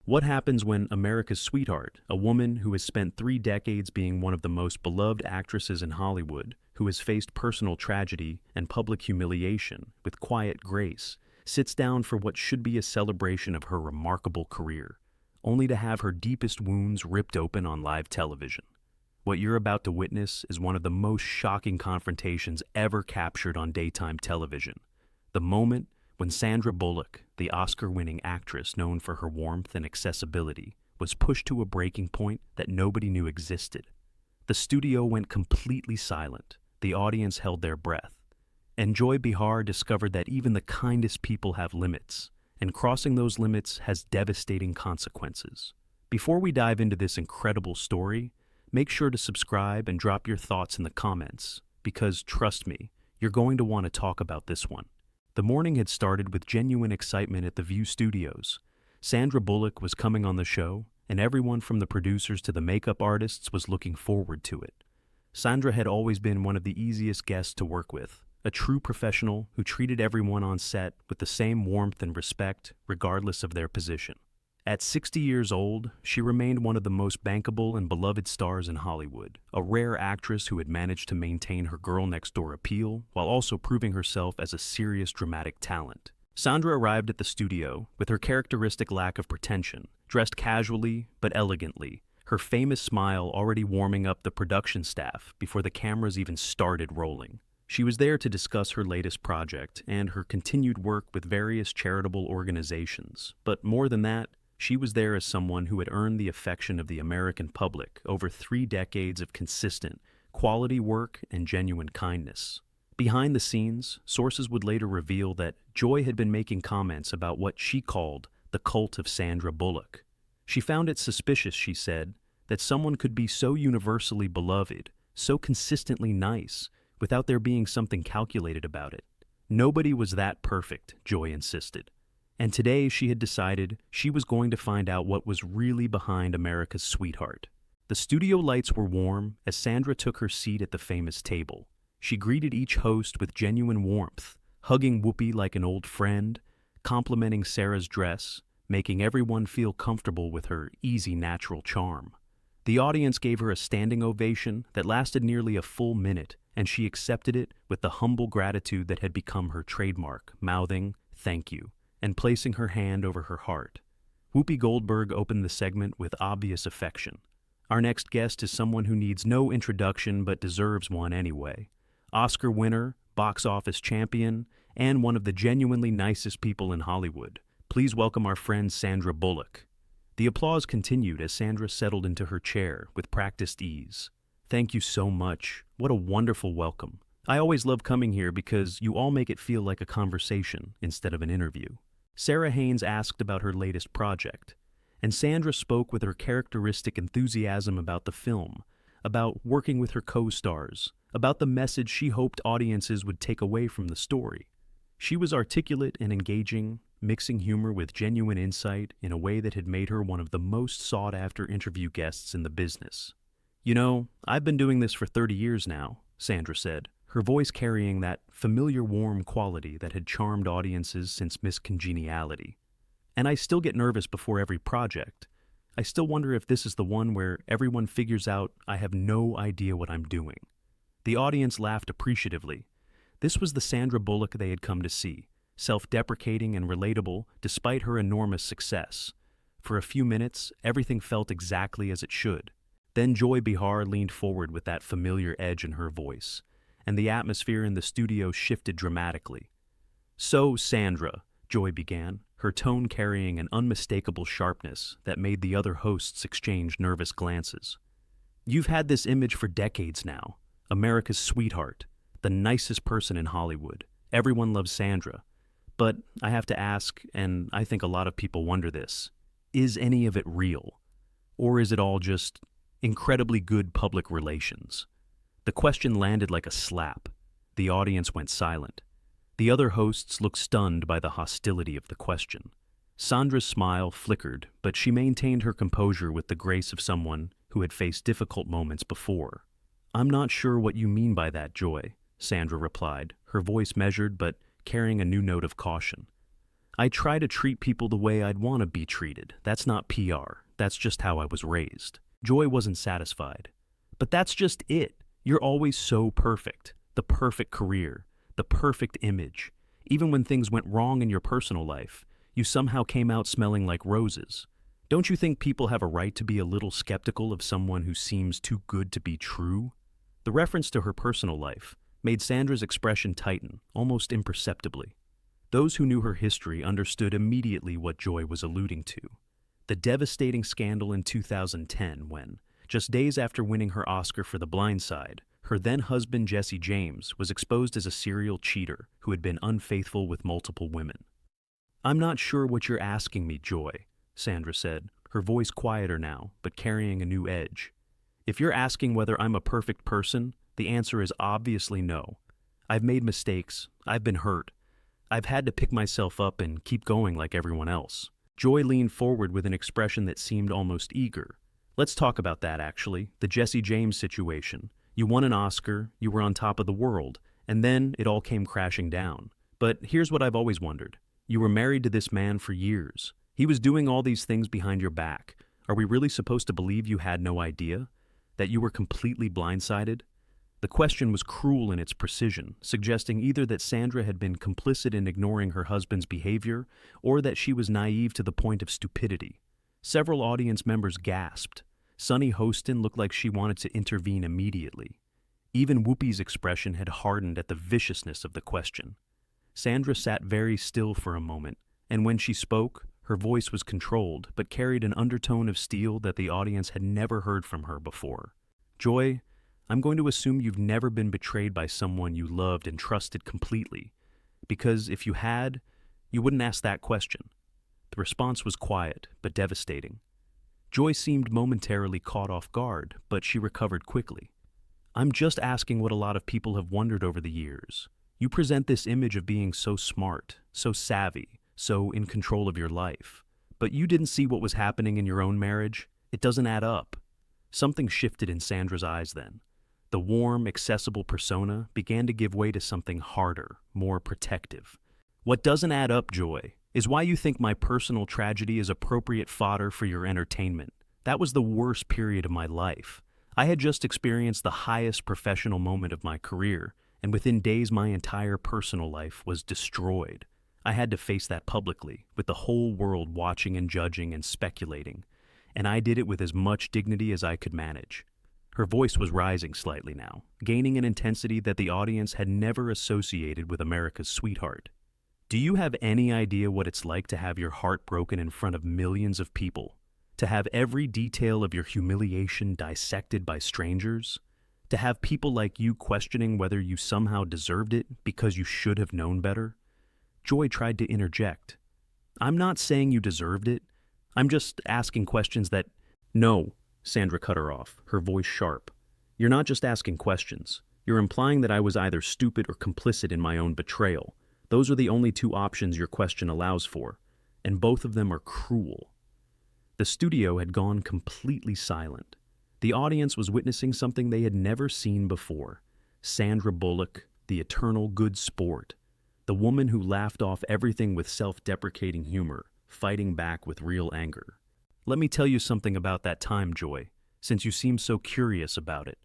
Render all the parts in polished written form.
What happens when America's sweetheart, a woman who has spent 3 decades being one of the most beloved actresses in Hollywood, who has faced personal tragedy and public humiliation with quiet grace, sits down for what should be a celebration of her remarkable career, only to have her deepest wounds ripped open on live television? What you're about to witness is one of the most shocking confrontations ever captured on daytime television. The moment when Sandra Bullock, the Oscar-winning actress known for her warmth and accessibility, was pushed to a breaking point that nobody knew existed. The studio went completely silent. The audience held their breath. And Joy Behar discovered that even the kindest people have limits, and crossing those limits has devastating consequences. Before we dive into this incredible story, make sure to subscribe and drop your thoughts in the comments, because trust me, you're going to want to talk about this one. The morning had started with genuine excitement at the View Studios. Sandra Bullock was coming on the show, and everyone from the producers to the makeup artists was looking forward to it. Sandra had always been one of the easiest guests to work with, a true professional who treated everyone on set with the same warmth and respect, regardless of their position. At 60 years old, she remained one of the most bankable and beloved stars in Hollywood, a rare actress who had managed to maintain her girl-next-door appeal while also proving herself as a serious dramatic talent. Sandra arrived at the studio with her characteristic lack of pretension, dressed casually but elegantly, her famous smile already warming up the production staff before the cameras even started rolling. She was there to discuss her latest project and her continued work with various charitable organizations, but more than that, she was there as someone who had earned the affection of the American public over 3 decades of consistent, quality work and genuine kindness. Behind the scenes, sources would later reveal that Joy had been making comments about what she called the cult of Sandra Bullock. She found it suspicious, she said, that someone could be so universally beloved, so consistently nice, without there being something calculated about it. Nobody was that perfect, Joy insisted. And today she had decided she was going to find out what was really behind America's sweetheart. The studio lights were warm as Sandra took her seat at the famous table. She greeted each host with genuine warmth, hugging Whoopi like an old friend, complimenting Sarah's dress, making everyone feel comfortable with her easy, natural charm. The audience gave her a standing ovation that lasted nearly a full minute, and she accepted it with the humble gratitude that had become her trademark, mouthing, "Thank you," and placing her hand over her heart. Whoopi Goldberg opened the segment with obvious affection. Our next guest is someone who needs no introduction but deserves one anyway. Oscar winner, box office champion, and one of the genuinely nicest people in Hollywood. Please welcome our friend Sandra Bullock. The applause continued as Sandra settled into her chair with practiced ease. Thank you so much. What a wonderful welcome. I always love coming here because you all make it feel like a conversation instead of an interview. Sarah Haynes asked about her latest project, and Sandra spoke with her characteristic enthusiasm about the film, about working with her co-stars, about the message she hoped audiences would take away from the story. She was articulate and engaging, mixing humor with genuine insight in a way that had made her one of the most sought-after interview guests in the business. "You know, I've been doing this for 30 years now," Sandra said, her voice carrying that familiar warm quality that had charmed audiences since Miss Congeniality. "And I still get nervous before every project. I still wonder if this is the one where everyone figures out I have no idea what I'm doing." The audience laughed appreciatively. This was the Sandra Bullock they had come to see, self-deprecating and relatable despite her enormous success. For a few minutes, everything felt exactly as it should. Then Joy Behar leaned forward with that familiar edge in her voice, and the atmosphere in the studio shifted dramatically. "So, Sandra," Joy began, her tone carrying an unmistakable sharpness that made the other hosts exchange nervous glances. "You've had this image for decades now, America's sweetheart, the nicest person in Hollywood. Everyone loves Sandra. But I have to ask, and I think a lot of people wonder this, is any of it real? Or is it all just incredibly good public relations?" The question landed like a slap. The audience went silent. The other hosts looked stunned by the hostility of the question. Sandra's smile flickered, but she maintained her composure with the grace of someone who had faced difficult moments before. "I'm not sure what you mean by that, Joy," Sandra replied, her voice measured but carrying a new note of caution. I try to treat people the way I'd want to be treated. That's not PR. That's just how I was raised. Joy wasn't satisfied. But that's just it. You're always so perfect. The perfect career. The perfect image. Even when things went wrong in your personal life, you somehow came out smelling like roses. Don't you think people have a right to be a little skeptical of someone who seems too good to be true? The reference to her personal life made Sandra's expression tighten, almost imperceptibly. Those who knew her history understood immediately what Joy was alluding to. The devastating scandal in 2010 when, just days after winning her Oscar for The Blind Side, her then-husband Jesse James was exposed as a serial cheater who had been unfaithful with multiple women. "I'm not sure what you're asking me, Joy," Sandra said, her voice quieter now, but carrying a new edge. "If you're asking whether I'm a perfect person, the answer is obviously no. I've made mistakes, I've been hurt. I've had to pick myself up and keep going like everyone else." Joy leaned forward with an expression that seemed almost eager. "Let's talk about that, actually, the Jesse James situation. You won an Oscar, you were on top of the world, and then it all came crashing down. But here's what I've always wondered. You were married to this man for years. He was doing all these things behind your back. Are we really supposed to believe you had no idea? That you were completely blindsided?" The question was cruel in its precision, suggesting either that Sandra had been complicit in ignoring her husband's behavior or that she was naive to the point of stupidity. Several audience members gasped. Sunny Hostin looked like she wanted to intervene immediately. Even Whoopi's expression had hardened at the viciousness of the question. Sandra sat very still for a moment, and when she spoke, her voice was controlled but carried an undertone of steel that the audience had never heard from her before. "Joy, I'm going to assume you've never been betrayed by someone you loved and trusted completely, because if you had, you wouldn't ask that question." The response was quiet but devastating. Joy seemed momentarily caught off guard, but she recovered quickly. "I'm just asking what a lot of people have wondered over the years. You present this image of being so smart, so savvy, so in control of your life. But you didn't see what was happening in your own marriage? It doesn't add up." Something shifted in Sandra's eyes then. The warm, accessible persona began to give way to something harder, more protective. "What doesn't add up, Joy, is why you think my personal tragedy is appropriate fodder for your entertainment. That was the worst period of my life. I had just experienced the highest professional moment of my career, and within days my entire personal life was destroyed. I had to face that publicly, with the whole world watching and judging and speculating, and I did it with as much dignity as I could manage." Her voice was rising slightly now, gaining an intensity that the audience had never associated with America's sweetheart. "Do you have any idea what it's like to have your heart broken in front of millions of people? To have every detail of your humiliation dissected by strangers? To have people like you questioning whether you somehow deserved it because you should have known better?" Joy tried to interject. "I'm not saying you deserved it. I'm just asking questions that—" "No," Sandra cut her off, her voice sharp. "You're not just asking questions. You're implying that I was either stupid or complicit in my own betrayal. Those are the only two options your question allows for, and both of them are cruel." The studio had gone completely silent. The audience was witnessing something they had never seen before. Sandra Bullock, the eternal good sport. The woman who laughed off everything with self-deprecating humor, fighting back with real anger. "Let me tell you something about that time, Joy, since you seem so curious about it."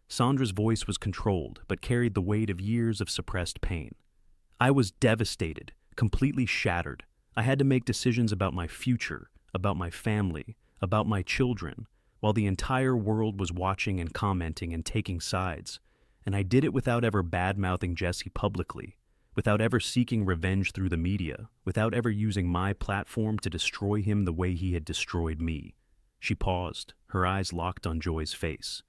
Sandra's voice was controlled, but carried the weight of years of suppressed pain. "I was devastated, completely shattered. I had to make decisions about my future, about my family, about my children, while the entire world was watching and commenting and taking sides. And I did it without ever bad-mouthing Jesse publicly, without ever seeking revenge through the media, without ever using my platform to destroy him the way he had destroyed me." She paused, her eyes locked on Joy's face.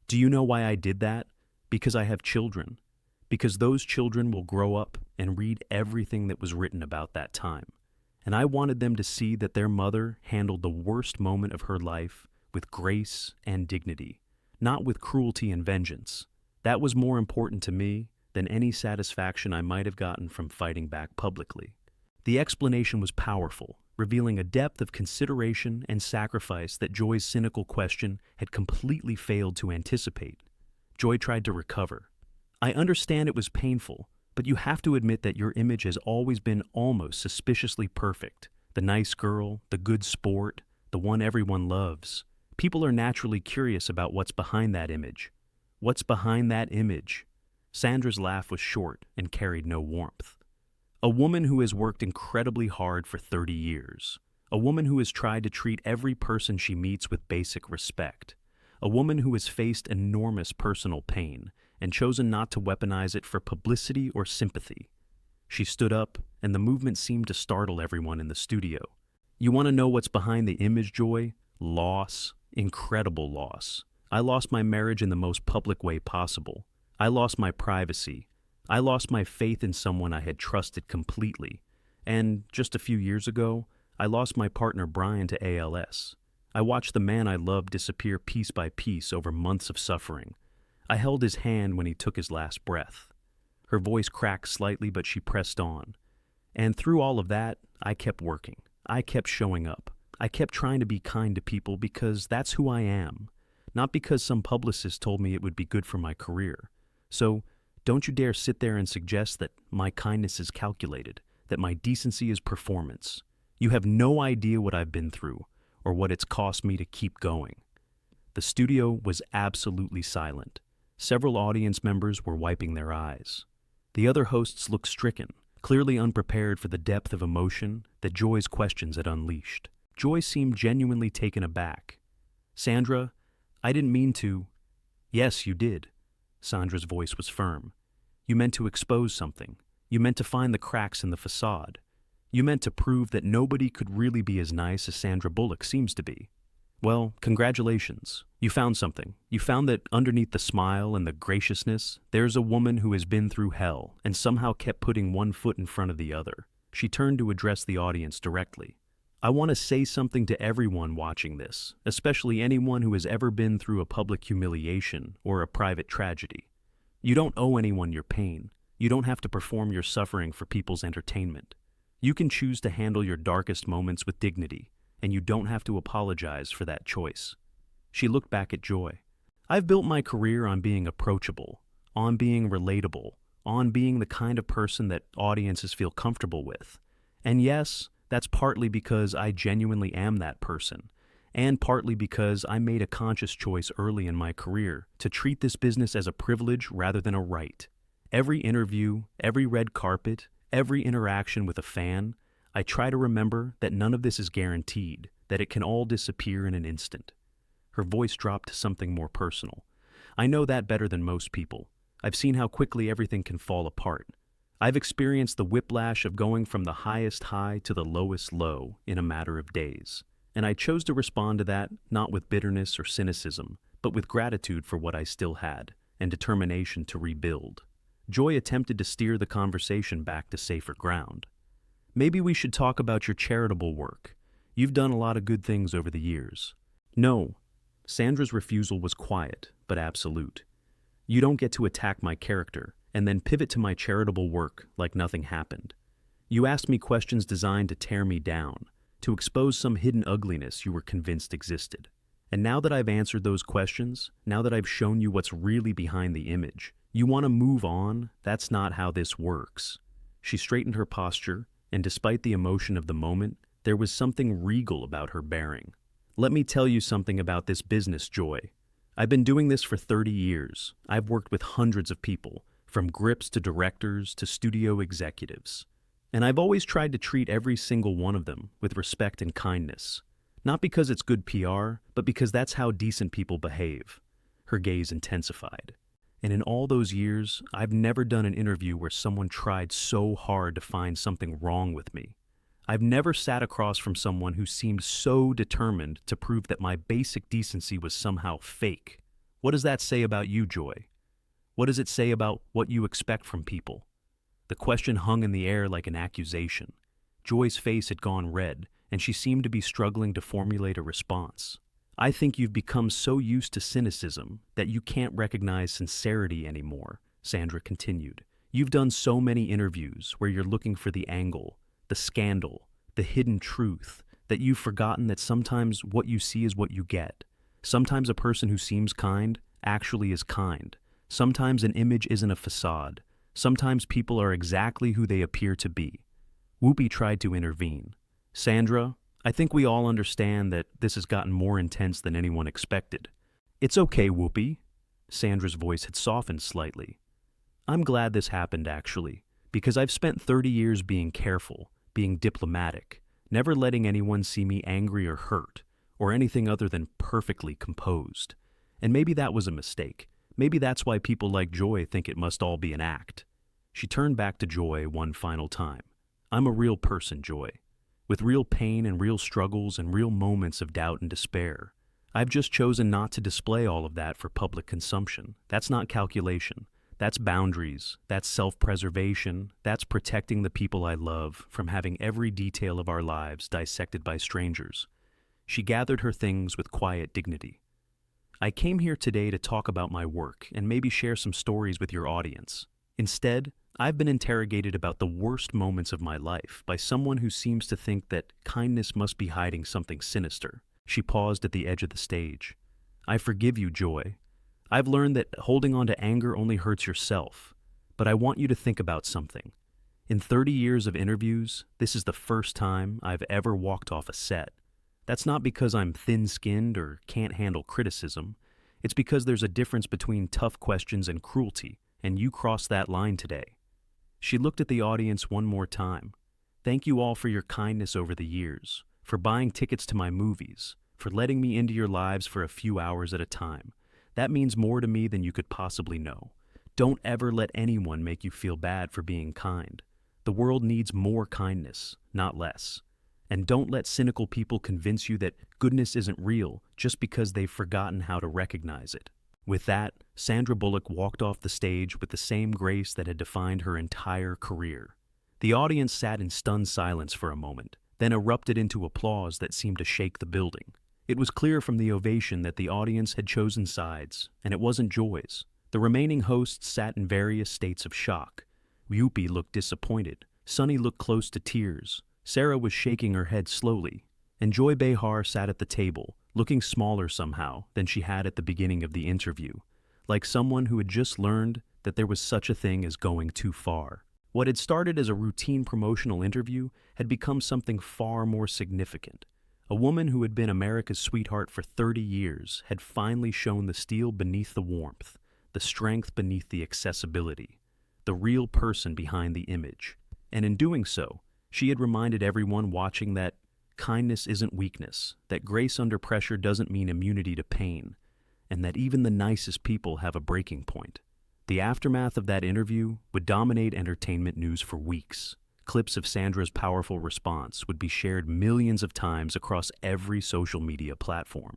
"Do you know why I did that? Because I have children. Because those children will grow up and read everything that was written about that time. And I wanted them to see that their mother handled the worst moment of her life with grace and dignity, not with cruelty and vengeance. That was more important to me than any satisfaction I might have gotten from fighting back publicly." The explanation was powerful, revealing a depth of consideration and sacrifice that Joy's cynical question had completely failed to anticipate. Joy tried to recover. "I understand it was painful, But you have to admit that your image has always been almost suspiciously perfect. The nice girl, the good sport, the one everyone loves. People are naturally curious about what's behind that image. What's behind that image? Sandra's laugh was short and carried no warmth. A woman who has worked incredibly hard for 30 years. A woman who has tried to treat every person she meets with basic respect. A woman who has faced enormous personal pain and chosen not to weaponize it for publicity or sympathy. She stood up, and the movement seemed to startle everyone in the studio. You want to know what's behind the image, Joy? Loss. Incredible loss. I lost my marriage in the most public way possible. I lost my privacy. I lost my faith in someone I had trusted completely. And just a few years ago, I lost my partner Brian to ALS. I watched the man I loved disappear piece by piece over months of suffering. I held his hand when he took his last breath. Her voice cracked slightly, but she pressed on. And through all of that, I kept working. I kept showing up. I kept trying to be kind to people because that's who I am, not because some publicist told me it would be good for my career. So, don't you dare sit there and suggest that my kindness is calculated, that my decency is performance. You have no idea what I've been through, or what it's cost me to keep going. The studio was absolutely silent. Several audience members were wiping their eyes. The other hosts looked stricken, clearly unprepared for the depth of emotion that Joy's questions had unleashed. Joy seemed genuinely taken aback. Sandra, I didn't mean to. Yes, you did. Sandra's voice was firm. You meant to expose something. You meant to find the cracks in the facade. You meant to prove that nobody could really be as nice as Sandra Bullock seems to be. Well, congratulations. You found something. You found that underneath the smile and the graciousness, there's a woman who has been through hell and somehow kept putting one foot in front of the other. She turned to address the audience directly. I want to say something to everyone watching this, especially anyone who has ever been through a public humiliation or a private tragedy. You don't owe anyone your pain. You don't have to perform your suffering for people's entertainment. You can choose to handle your darkest moments with dignity, and you don't have to apologize for that choice. She looked back at Joy. I've built my career on being approachable, on being relatable, on being the kind of person that audiences feel comfortable with. And yes, that's partly because I genuinely am that person, and partly because I made a conscious choice early in my career to treat this business as a privilege rather than a right. Every interview, every red carpet, every interaction with a fan, I try to remember that none of this is guaranteed, that it can all disappear in an instant. Her voice dropped to something more personal. I know that better than most people. I've seen how quickly everything can fall apart. I've experienced the whiplash of going from the highest high to the lowest low in a matter of days. And I chose to respond to that not with bitterness or cynicism, but with gratitude for what I still had, and determination to rebuild. Joy attempted to steer the conversation back to safer ground. Maybe we should talk about your charitable work. You've done a lot of good things over the years. No. Sandra's refusal was quiet, but absolute. You don't get to attack my character and then pivot to my charitable work like nothing happened. You asked me questions designed to tear me down, to expose some hidden ugliness you were convinced existed. And now that I've answered those questions, now that I've shown you what's really behind the image, you want to move on? That's not how this works. She straightened her posture, and despite the emotion of the moment, there was something regal about her bearing. Let me tell you something about this business, Joy. I've been doing this for 30 years. I've worked with hundreds of people, from grips to directors to studio executives. And I've always tried to treat every single one of them with respect and kindness. Not because it's good PR, but because that's how decent people behave. Her gaze intensified. And in all those years, I've never done an interview where someone tried so hard to find something wrong with me. I've never sat across from someone who seemed so determined to prove that my basic decency was somehow fake. What does that say about you, Joy? What does it say about what you expect from people? The question hung in the air like an accusation. Joy's face had gone red, and she seemed to be struggling to formulate a response. I think you've become so used to cynicism that you can't recognize sincerity anymore, Sandra continued. You've done so many interviews where you're looking for the angle, the scandal, the hidden truth, that you've forgotten that sometimes what you see is what you get. Sometimes a person who seems kind actually is kind. Sometimes an image isn't a facade. Sometimes people are exactly who they appear to be. Whoopi tried to intervene. Sandra, I think we all understand that this has gotten more intense than anyone expected. It's okay, Whoopi. Sandra's voice had softened slightly. I'm glad this happened, actually, because I've spent 30 years being careful, being diplomatic, never letting anyone see me angry or hurt, or anything other than perfectly composed. And maybe that was a mistake. Maybe that's why people like Joy think it must all be an act. She turned back to Joy one final time. I'm a real person, Joy, with real pain and real struggles and real moments of doubt and despair. I've just chosen not to display all of that for public consumption. That's not calculation. That's boundaries. That's self-preservation. That's protecting the people I love from having every detail of our lives dissected by strangers. She gathered her things with quiet dignity. I came here today to talk about my work and maybe share some stories with your audience. Instead, I've been interrogated about the worst moments of my life by someone who seems to think that kindness must be hiding something sinister. She paused at the edge of the stage. I forgive you, Joy. I've learned that holding on to anger only hurts yourself. But I want you to think about something. In 30 years of interviews, this is the first time I've ever walked off a set. That's not because I'm thin-skinned or can't handle criticism. It's because there's a difference between tough questions and cruelty, and you crossed that line today. She looked at the audience one more time. Thank you all for your kindness over the years, for buying tickets to my movies, for letting me into your lives for a few hours at a time. That means more to me than you could possibly know. Don't ever let anyone make you feel bad for being kind. The world needs more kindness, not less. And don't let cynical people convince you that goodness isn't real just because they've forgotten how to recognize it. With that, Sandra Bullock walked off the stage with the same grace that had defined her entire career. The audience sat in stunned silence for a moment, then erupted into applause that seemed to shake the building. It was clear from the ovation that the audience had chosen sides, and it wasn't Joy's. The remaining hosts sat in various states of shock. Whoopi looked disappointed. Sunny looked close to tears. Sarah was shaking her head slowly, and Joy Behar sat at the table, looking smaller somehow than she had at the beginning of the interview, like someone who had just learned that there was such a thing as going too far. What had started as a routine promotional interview had become something far more significant. A woman who had been America's sweetheart for 30 years had finally shown the steel beneath the warmth, the strength beneath the accessibility, the real person behind the image. And in doing so, she had reminded everyone watching that kindness isn't weakness, that grace under pressure doesn't mean immunity to pain, and that even the nicest people have a breaking point. The aftermath of that interview would dominate entertainment news for weeks. Clips of Sandra's powerful response would be shared millions of times across every social media platform.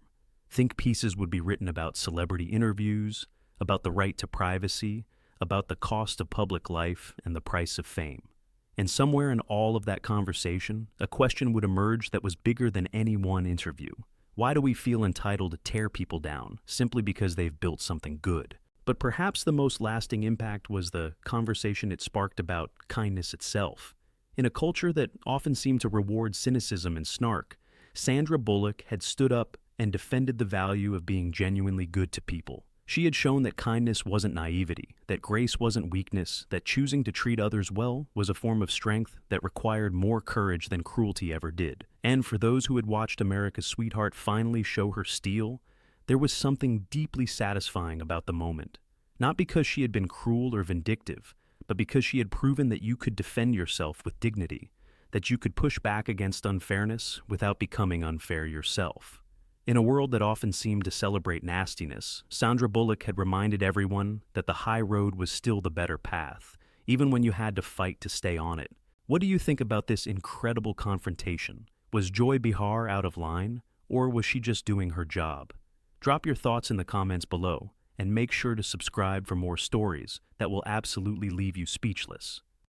Think pieces would be written about celebrity interviews, about the right to privacy, about the cost of public life and the price of fame. And somewhere in all of that conversation, a question would emerge that was bigger than any one interview. Why do we feel entitled to tear people down simply because they've built something good? But perhaps the most lasting impact was the conversation it sparked about kindness itself. In a culture that often seemed to reward cynicism and snark, Sandra Bullock had stood up and defended the value of being genuinely good to people. She had shown that kindness wasn't naivety, that grace wasn't weakness, that choosing to treat others well was a form of strength that required more courage than cruelty ever did. And for those who had watched America's sweetheart finally show her steel, there was something deeply satisfying about the moment. Not because she had been cruel or vindictive, but because she had proven that you could defend yourself with dignity, that you could push back against unfairness without becoming unfair yourself. In a world that often seemed to celebrate nastiness, Sandra Bullock had reminded everyone that the high road was still the better path, even when you had to fight to stay on it. What do you think about this incredible confrontation? Was Joy Behar out of line, or was she just doing her job? Drop your thoughts in the comments below, and make sure to subscribe for more stories that will absolutely leave you speechless.